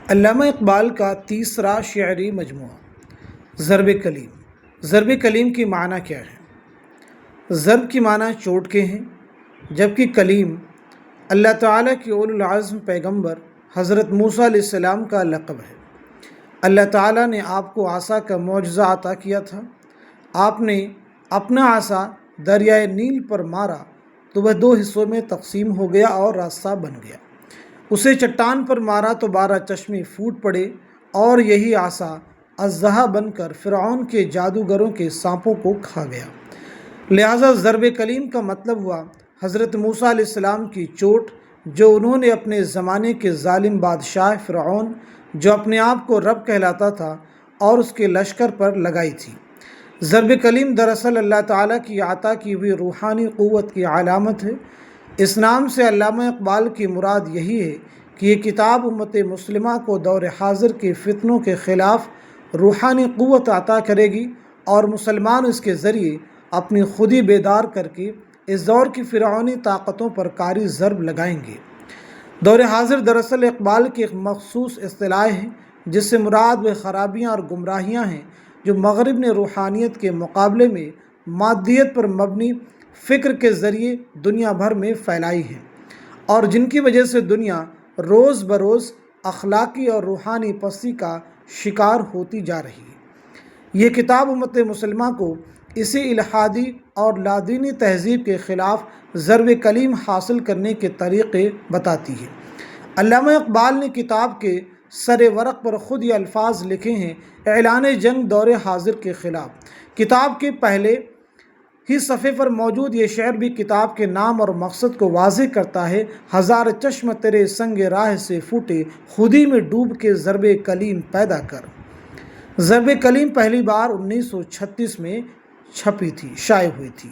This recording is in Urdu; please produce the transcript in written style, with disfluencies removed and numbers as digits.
علامہ اقبال کا تیسرا شعری مجموعہ ضرب کلیم۔ ضرب کلیم کی معنی کیا ہے؟ ضرب کی معنی چوٹ کے ہیں، جبکہ کلیم اللہ تعالیٰ کی اولو العزم پیغمبر حضرت موسیٰ علیہ السلام کا لقب ہے۔ اللہ تعالیٰ نے آپ کو عصا کا معجزہ عطا کیا تھا۔ آپ نے اپنا عصا دریائے نیل پر مارا تو وہ 2 حصوں میں تقسیم ہو گیا اور راستہ بن گیا۔ اسے چٹان پر مارا تو 12 چشمے پھوٹ پڑے اور یہی عصا اژدہا بن کر فرعون کے جادوگروں کے سانپوں کو کھا گیا۔ لہٰذا ضرب کلیم کا مطلب ہوا حضرت موسیٰ علیہ السلام کی چوٹ، جو انہوں نے اپنے زمانے کے ظالم بادشاہ فرعون، جو اپنے آپ کو رب کہلاتا تھا، اور اس کے لشکر پر لگائی تھی۔ ضرب کلیم دراصل اللہ تعالیٰ کی عطا کی ہوئی روحانی قوت کی علامت ہے۔ اس نام سے علامہ اقبال کی مراد یہی ہے کہ یہ کتاب امت مسلمہ کو دور حاضر کے فتنوں کے خلاف روحانی قوت عطا کرے گی اور مسلمان اس کے ذریعے اپنی خودی بیدار کر کے اس دور کی فرعونی طاقتوں پر کاری ضرب لگائیں گے۔ دور حاضر دراصل اقبال کی ایک مخصوص اصطلاح ہے، جس سے مراد وہ خرابیاں اور گمراہیاں ہیں جو مغرب نے روحانیت کے مقابلے میں مادیت پر مبنی فکر کے ذریعے دنیا بھر میں پھیلائی ہیں، اور جن کی وجہ سے دنیا روز بروز اخلاقی اور روحانی پستی کا شکار ہوتی جا رہی ہے۔ یہ کتاب امت مسلمہ کو اسی الحادی اور لادینی تہذیب کے خلاف ضرب کلیم حاصل کرنے کے طریقے بتاتی ہے۔ علامہ اقبال نے کتاب کے سر ورق پر خود یہ الفاظ لکھے ہیں: اعلان جنگ دور حاضر کے خلاف۔ کتاب کے پہلے ہی صفحے پر موجود یہ شعر بھی کتاب کے نام اور مقصد کو واضح کرتا ہے: ہزار چشم تیرے سنگ راہ سے پھوٹے، خودی میں ڈوب کے ضرب کلیم پیدا کر۔ ضرب کلیم پہلی بار 1936 میں چھپی تھی، شائع ہوئی تھی۔